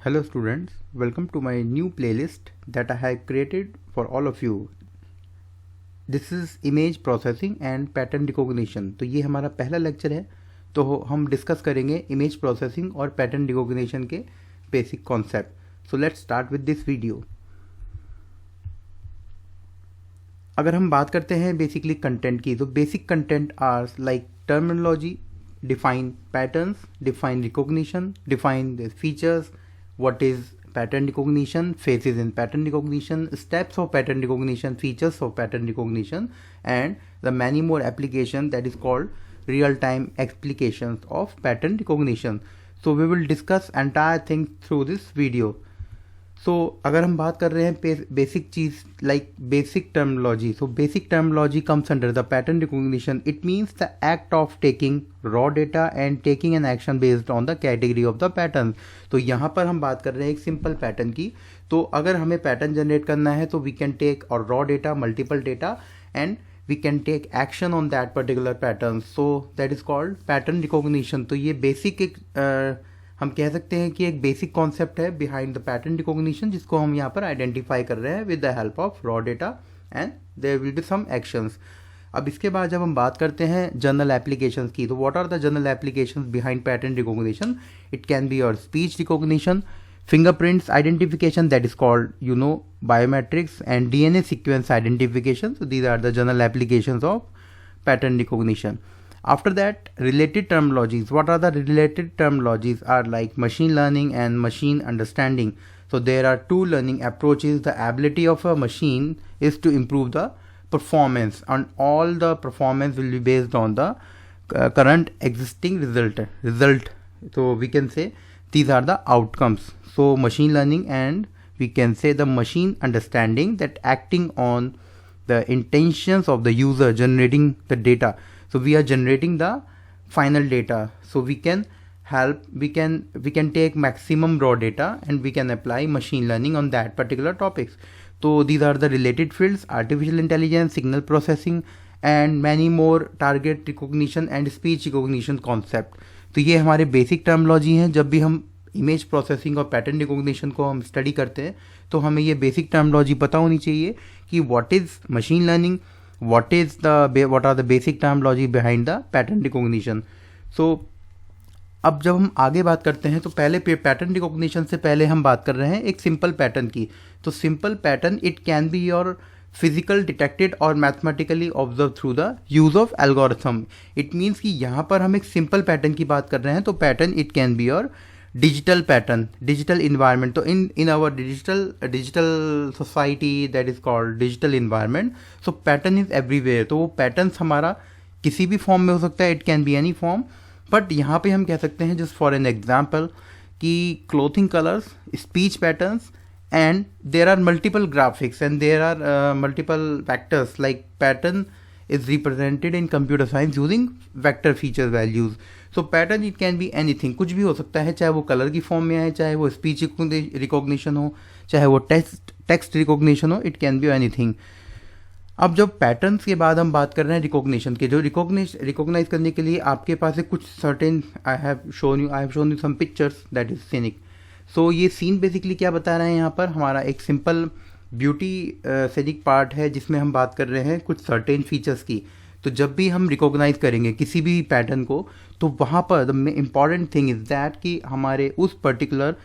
Hello students, welcome to my new playlist that I have created for all of you. This is image processing and pattern recognition. तो ये हमारा पहला lecture है। तो हम discuss करेंगे इमेज प्रोसेसिंग और पैटर्न रिकॉग्निशन के basic concept. So let's start with this video. अगर हम बात करते हैं बेसिकली कंटेंट की, तो basic content are like terminology, define patterns, define recognition, define the features, what is pattern recognition, phases in pattern recognition, steps of pattern recognition, features of pattern recognition, and the many more applications that is called real-time applications of pattern recognition. So we will discuss entire thing through this video. So अगर हम बात कर रहे हैं basic चीज like basic terminology, so basic terminology comes under the pattern recognition. It means the act of taking raw data and taking an action based on the category of the pattern. तो यहाँ पर हम बात कर रहे हैं एक सिंपल पैटर्न की. तो अगर हमें पैटर्न जनरेट करना है तो वी कैन टेक और raw data, multiple data, and we can take action on that particular pattern. So that is called pattern recognition. तो ये बेसिक एक हम कह सकते हैं कि एक बेसिक कॉन्सेप्ट है बिहाइंड द पैटर्न रिकॉग्निशन, जिसको हम यहाँ पर आइडेंटिफाई कर रहे हैं with the help of raw data and there will be some actions. अब इसके बाद जब हम बात करते हैं जनरल एप्लीकेशंस की, तो what are the general applications behind pattern recognition? It can be your speech recognition, fingerprints identification, that is called biometrics, and DNA sequence identification. So these are the general applications of pattern recognition. After that, related terminologies. What are the related terminologies? Are like machine learning and machine understanding. So there are two learning approaches. The ability of a machine is to improve the performance, and all the performance will be based on the current existing result. So we can say these are the outcomes. So machine learning, and we can say the machine understanding, that acting on the intentions of the user generating the data. So we are generating the final data. So we can take maximum raw data and we can apply machine learning on that particular topics. So these are the related fields: artificial intelligence, signal processing, and many more target recognition and speech recognition concept. तो ये हमारे basic terminology हैं. जब भी हम image processing और pattern recognition को हम स्टडी करते हैं तो हमें ये बेसिक टर्मिनोलॉजी पता होनी चाहिए कि what is machine learning, what are the basic terminology behind the pattern recognition. So अब जब हम आगे बात करते हैं तो पहले पैटर्न रिकॉग्निशन से पहले हम बात कर रहे हैं एक सिंपल पैटर्न की. तो simple pattern it can be your physical detected और mathematically observe through the use of algorithm. It means कि यहाँ पर हम एक सिंपल पैटर्न की बात कर रहे हैं. तो pattern it can be your digital pattern, digital environment. तो in our digital society that is called digital environment. So pattern is everywhere. तो वो पैटर्न्स हमारा किसी भी फॉर्म में हो सकता है, it can be any form. But यहाँ पे हम कह सकते हैं जस्ट फॉर एन एग्जाम्पल कि clothing colours, speech patterns, and there are multiple graphics and there are multiple vectors. Like pattern is represented in computer science using vector feature values. So pattern it can be anything, कुछ भी हो सकता है, चाहे वो colour की form में आए, चाहे वो स्पीच रिकॉग्निशन हो, चाहे वो टेक्स्ट रिकॉग्निशन हो, इट कैन बी एनीथिंग. अब जब पैटर्न्स के बाद हम बात कर रहे हैं रिकॉग्निशन के, जो रिकॉग्नाइज करने के लिए आपके पास है कुछ certain, I have shown you some pictures, that is scenic. So ये सीन बेसिकली क्या बता रहे हैं, यहाँ पर हमारा एक सिंपल ब्यूटी सीनिक पार्ट है जिसमें हम बात कर रहे हैं कुछ सर्टेन फीचर्स की. तो जब भी हम रिकॉग्नाइज करेंगे किसी भी पैटर्न को, तो वहाँ पर the important thing is that कि हमारे उस पर्टिकुलर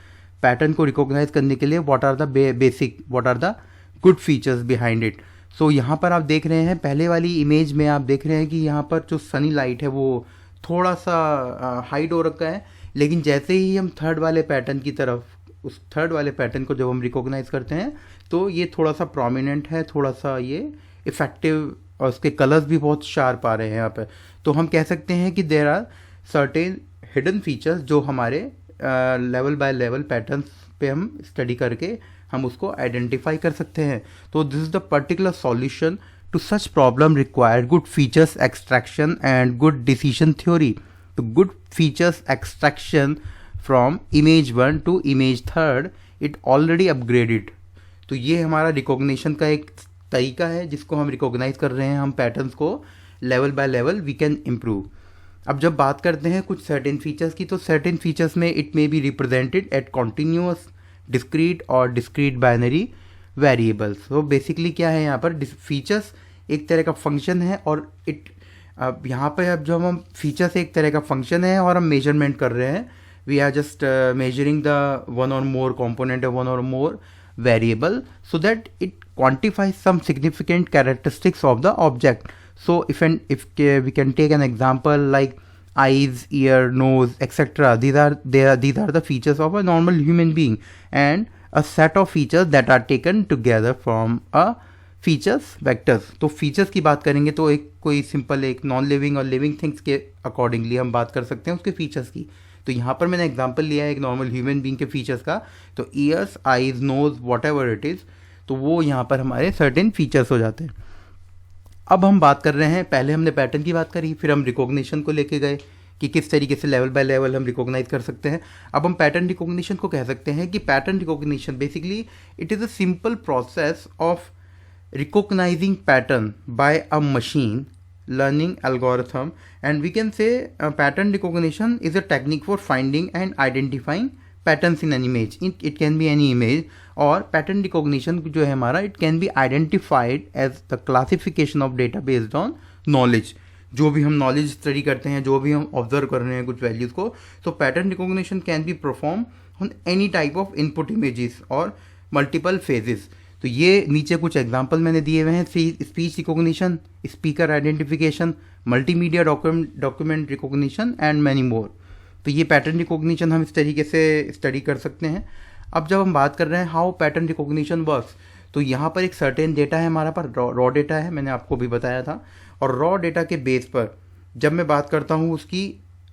पैटर्न को रिकॉग्नाइज करने के लिए what are the good features behind it. So यहाँ पर आप देख रहे हैं पहले वाली इमेज में आप देख रहे हैं कि यहाँ पर जो सनी लाइट है वो थोड़ा सा हाइड हो रखा है. लेकिन जैसे ही हम थर्ड वाले पैटर्न की तरफ, उस थर्ड वाले पैटर्न को जब हम रिकॉग्नाइज करते हैं तो ये थोड़ा सा प्रोमिनेंट है, थोड़ा सा ये इफेक्टिव, और उसके कलर्स भी बहुत शार्प आ रहे हैं यहाँ पर. तो हम कह सकते हैं कि there are certain hidden features जो हमारे लेवल बाय लेवल पैटर्न्स पे हम स्टडी करके हम उसको आइडेंटिफाई कर सकते हैं. तो this is the particular solution to such problem required good features extraction and good decision theory. तो good features extraction from image 1 to image 3 it already upgraded. तो ये हमारा रिकॉग्निशन का एक तरीका है जिसको हम रिकॉग्नाइज कर रहे हैं हम पैटर्न्स को level by level we can improve. अब जब बात करते हैं कुछ सर्टेन फीचर्स की, तो सर्टेन फीचर्स में it may be represented at continuous, discrete और डिस्क्रीट बाइनरी वेरिएबल्स। तो बेसिकली क्या है यहाँ पर, फीचर्स एक तरह का फंक्शन है और अब यहाँ पर अब जो हम फीचर्स एक तरह का फंक्शन है और हम मेजरमेंट कर रहे हैं, we are just measuring the one और more component or one or more variable so that it quantifies some significant characteristics of the object. So if we can take an example like eyes, ear, nose, etc. These are the features of a normal human being and a set of features that are taken together from a features vectors. तो features की बात करेंगे तो एक कोई simple एक non living और living things के अकॉर्डिंगली हम बात कर सकते हैं उसके फीचर्स की। तो यहाँ पर मैंने एग्जांपल लिया है एक नॉर्मल ह्यूमन बीइंग के फीचर्स का, तो ears, eyes, nose, whatever it is, तो वो यहाँ पर हमारे सर्टेन फीचर्स हो जाते हैं। अब हम बात कर रहे हैं, पहले हमने पैटर्न की बात करी, फिर हम रिकॉग्निशन को लेके गए कि किस तरीके से लेवल बाय लेवल हम रिकॉग्नाइज कर सकते हैं। अब हम पैटर्न रिकॉग्निशन को कह सकते हैं कि pattern recognition basically it is a simple process of recognizing pattern by a machine learning algorithm, and we can say pattern recognition is a technique for finding and identifying patterns in an image. It can be any image, और pattern recognition जो है हमारा it can be identified as the classification of data based on knowledge. जो भी हम knowledge study करते हैं, जो भी हम ऑब्जर्व कर रहे हैं कुछ वैल्यूज़ को, तो pattern recognition can be perform on any type of input images और मल्टीपल फेजेस। तो ये नीचे कुछ एग्जांपल मैंने दिए हुए हैं, speech recognition, speaker identification, multimedia document recognition and many more. तो ये पैटर्न रिकॉग्निशन हम इस तरीके से स्टडी कर सकते हैं। अब जब हम बात कर रहे हैं हाउ पैटर्न रिकॉग्निशन वर्क्स, तो यहाँ पर एक सर्टेन डेटा है हमारा पर, रॉ डेटा है, मैंने आपको भी बताया था, और रॉ डेटा के बेस पर जब मैं बात करता हूँ उसकी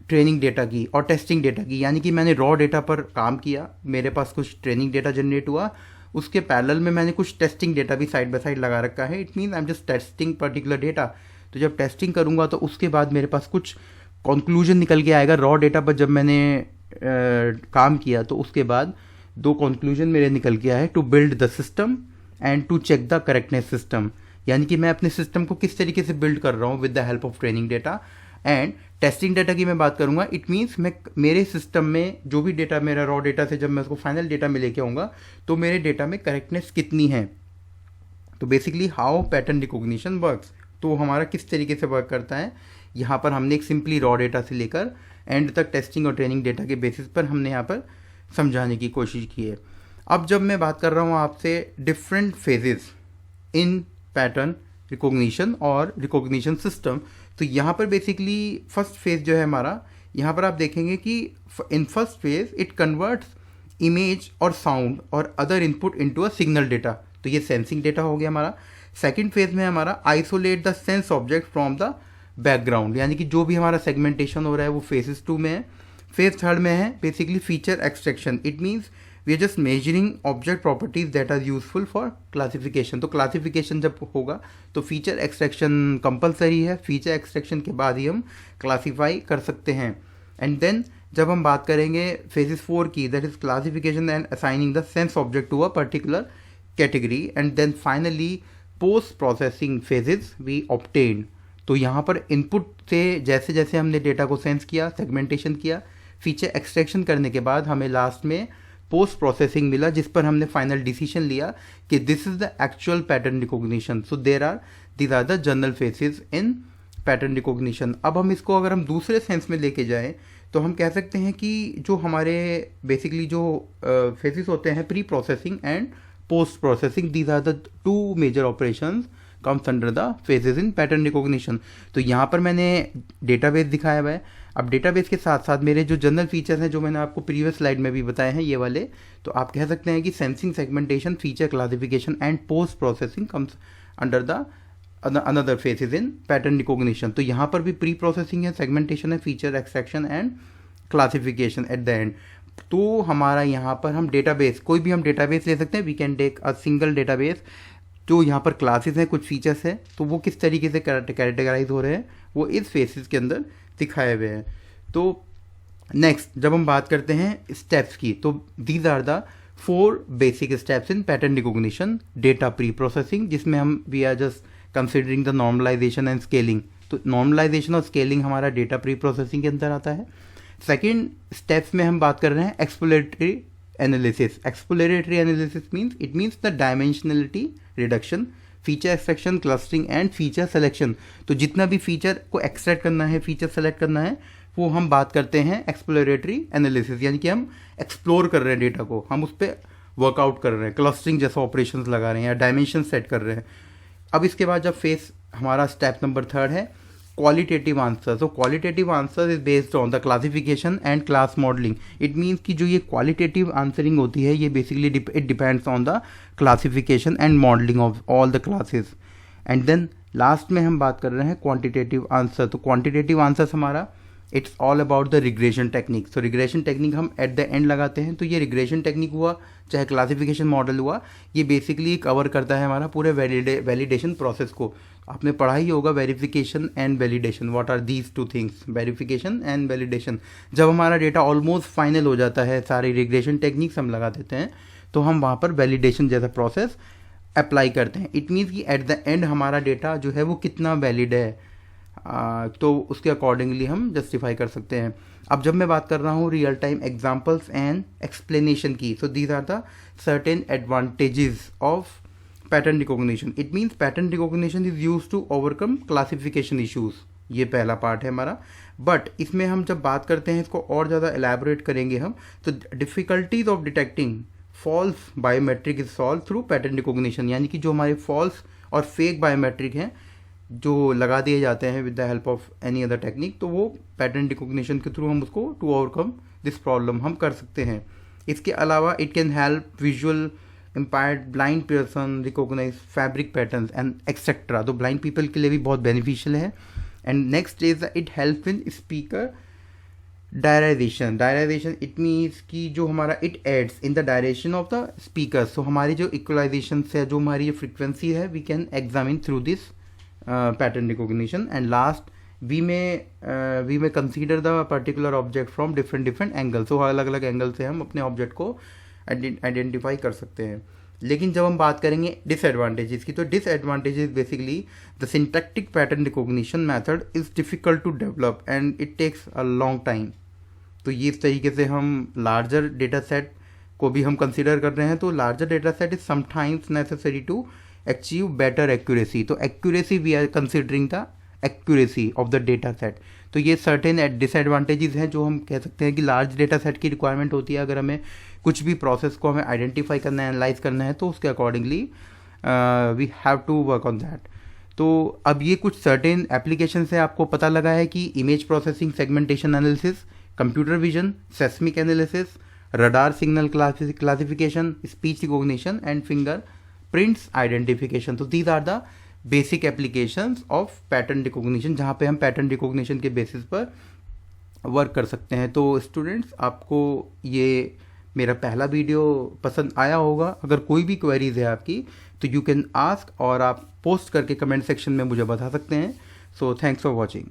ट्रेनिंग डेटा की और टेस्टिंग डेटा की, यानी कि मैंने रॉ डेटा पर काम किया, मेरे पास कुछ ट्रेनिंग डेटा जनरेट हुआ, उसके पैरेलल में मैंने कुछ टेस्टिंग डेटा भी साइड बाय साइड लगा रखा है। It mean I am just testing particular data. तो जब टेस्टिंग करूँगा तो उसके बाद मेरे पास कुछ कंक्लूजन निकल के आएगा। रॉ डेटा पर जब मैंने काम किया तो उसके बाद दो कंक्लूजन मेरे निकल के आए, to build the system and to check the correctness system, यानी कि मैं अपने सिस्टम को किस तरीके से बिल्ड कर रहा हूँ with the help of training data. And testing data की मैं बात करूंगा, इट मीन्स मैं मेरे सिस्टम में जो भी डेटा मेरा रॉ डेटा से जब मैं उसको फाइनल डेटा में लेके आऊँगा तो मेरे डेटा में करेक्टनेस कितनी है। तो basically how pattern recognition works, तो हमारा किस तरीके से वर्क करता है, यहाँ पर हमने एक सिंपली रॉ डेटा से लेकर एंड तक टेस्टिंग और ट्रेनिंग डेटा के बेसिस पर हमने यहाँ पर समझाने की कोशिश की है। अब जब मैं बात कर रहा हूँ आपसे different phases in pattern recognition और रिकॉग्निशन सिस्टम, तो यहाँ पर बेसिकली फर्स्ट फेज जो है हमारा, यहाँ पर आप देखेंगे कि in first phase it converts image और साउंड और other input into a signal data, तो ये सेंसिंग डेटा हो गया हमारा। सेकंड फेज में हमारा isolate the sense object from the background, यानी कि जो भी हमारा सेगमेंटेशन हो रहा है वो फेजेस 2 में है। फेज थर्ड में है basically feature extraction, it means we are just measuring object properties that are useful for classification. तो क्लासिफिकेशन जब होगा तो फीचर एक्सट्रैक्शन कंपलसरी है, फीचर एक्सट्रैक्शन के बाद ही हम क्लासीफाई कर सकते हैं। एंड देन जब हम बात करेंगे फेजेस 4 की, that is classification and assigning the sense object to a particular category, and then finally post processing phases we obtain. तो यहाँ पर इनपुट से जैसे जैसे हमने डेटा को सेंस किया, सेगमेंटेशन किया, फीचर एक्सट्रैक्शन करने के बाद हमें लास्ट में पोस्ट प्रोसेसिंग मिला जिस पर हमने फाइनल डिसीजन लिया कि this is the actual pattern recognition. So these are the general phases in pattern recognition. अब हम इसको अगर हम दूसरे सेंस में लेके जाएं तो हम कह सकते हैं कि जो हमारे बेसिकली जो फेसेस होते हैं pre processing and post processing, these are the 2 major operations comes under the phases in pattern recognition. तो यहाँ पर मैंने डेटाबेस दिखाया हुआ है। अब डेटाबेस के साथ साथ मेरे जो जनरल फीचर्स हैं जो मैंने आपको प्रीवियस स्लाइड में भी बताए हैं ये वाले, तो आप कह सकते हैं कि sensing, segmentation, feature classification and post processing comes under the another faces in pattern recognition. तो यहाँ पर भी प्री प्रोसेसिंग है, सेगमेंटेशन है, feature extraction and classification eight the and. तो हमारा यहाँ पर हम डेटाबेस, कोई भी हम डेटाबेस ले सकते हैं, we can take a single database. जो यहाँ पर क्लासेस हैं, कुछ फीचर्स हैं, तो वो किस तरीके से कैटेगराइज हो रहे हैं वो इस फेसेस के अंदर दिखाए हुए हैं। तो नेक्स्ट जब हम बात करते हैं स्टेप्स की, तो these are the 4 basic steps in pattern recognition. Data pre processing, जिसमें हम we are just considering the normalisation and scaling, तो नॉर्मलाइजेशन और स्केलिंग हमारा डेटा प्री प्रोसेसिंग के अंदर आता है। सेकेंड स्टेप्स में हम बात कर रहे हैं exploratory analysis. Exploratory analysis means the dimensionality reduction, feature extraction, clustering and feature selection. तो जितना भी फीचर को एक्सट्रैक्ट करना है, फीचर सेलेक्ट करना है, वो हम बात करते हैं एक्सप्लोरेटरी एनालिसिस, यानी कि हम एक्सप्लोर कर रहे हैं डेटा को, हम उस पर वर्कआउट कर रहे हैं, क्लस्टरिंग जैसा ऑपरेशंस लगा रहे हैं या डायमेंशन सेट कर रहे हैं। अब इसके बाद जब फेस हमारा स्टेप नंबर 3 है क्वालिटेटिव आंसर। तो qualitative answer is based on the classification and class modelling. It means कि जो ये क्वालिटेटिव आंसरिंग होती है ये basically it depends on the classification and modelling of all the classes. And then last में हम बात कर रहे हैं क्वांटिटेटिव आंसर। तो क्वांटिटेटिव आंसर हमारा it's all about the regression technique. So regression technique हम एट द एंड लगाते हैं। तो ये रिग्रेशन टेक्निक हुआ चाहे क्लासिफिकेशन मॉडल हुआ, ये बेसिकली कवर करता है हमारा पूरे वैलिडेशन प्रोसेस को। आपने पढ़ा ही होगा verification and validation, what are these two things, verification and validation. जब हमारा डेटा ऑलमोस्ट फाइनल हो जाता है, सारी रिग्रेशन टेक्निक्स हम लगा देते हैं, तो हम वहाँ पर वैलिडेशन जैसा प्रोसेस अप्लाई करते हैं। इट मीन्स कि एट द एंड हमारा डेटा जो है वो कितना वैलिड है, तो उसके अकॉर्डिंगली हम जस्टिफाई कर सकते हैं। अब जब मैं बात कर रहा हूँ real time examples and explanation की, so these are the certain advantages of pattern recognition. It means pattern recognition is use to overcome classification issues. ये पहला पार्ट है हमारा। बट इसमें हम जब बात करते हैं, इसको और ज़्यादा एलैबोरेट करेंगे हम, तो difficulties of detecting false biometric is solve through pattern recognition. यानी कि जो हमारे फॉल्स और फेक बायोमेट्रिक हैं जो लगा दिए जाते हैं with the help of any other technique, तो वो पैटर्न रिकॉग्निशन के थ्रू हम उसको टू ओवरकम दिस प्रॉब्लम हम कर सकते हैं। इसके अलावा it can help visual impaired blind person recognize fabric patterns and etcetera. तो ब्लाइंड पीपल के लिए भी बहुत बेनिफिशियल है। And next is it help in speaker diarization. Diarization it means कि जो हमारा it aids in the direction of the speaker. So हमारी जो इक्वलाइजेशन है, जो हमारी जो फ्रिक्वेंसी है, we can examine through this pattern recognition. And last we में consider the particular object from different angle. So अलग अलग एंगल से हम अपने ऑब्जेक्ट को आइडेंटिफाई कर सकते हैं। लेकिन जब हम बात करेंगे डिसएडवांटेजेस की, तो disadvantages basically the syntactic pattern recognition method is difficult to develop and it takes a long time. तो ये इस तरीके से हम लार्जर डेटा सेट को भी हम कंसिडर कर रहे हैं। तो larger data set is sometimes necessary to achieve better accuracy. तो accuracy we are considering the accuracy of the data set. तो ये सर्टेन डिसएडवांटेजेस हैं जो हम कह सकते हैं कि लार्ज डेटा सेट की रिक्वायरमेंट होती है। अगर हमें कुछ भी प्रोसेस को हमें आइडेंटिफाई करना है, एनालाइज करना है, तो उसके accordingly we have to work on that. तो अब ये कुछ सर्टेन एप्लीकेशन से आपको पता लगा है कि image processing, segmentation analysis, computer vision, seismic analysis, radar signal classification, speech recognition and finger prints identification. तो these are the basic applications of pattern recognition, जहाँ पे हम पैटर्न रिकॉग्निशन के बेसिस पर वर्क कर सकते हैं। तो स्टूडेंट्स, आपको ये मेरा पहला वीडियो पसंद आया होगा। अगर कोई भी क्वेरीज है आपकी तो यू कैन आस्क, और आप पोस्ट करके कमेंट सेक्शन में मुझे बता सकते हैं। So thanks for watching.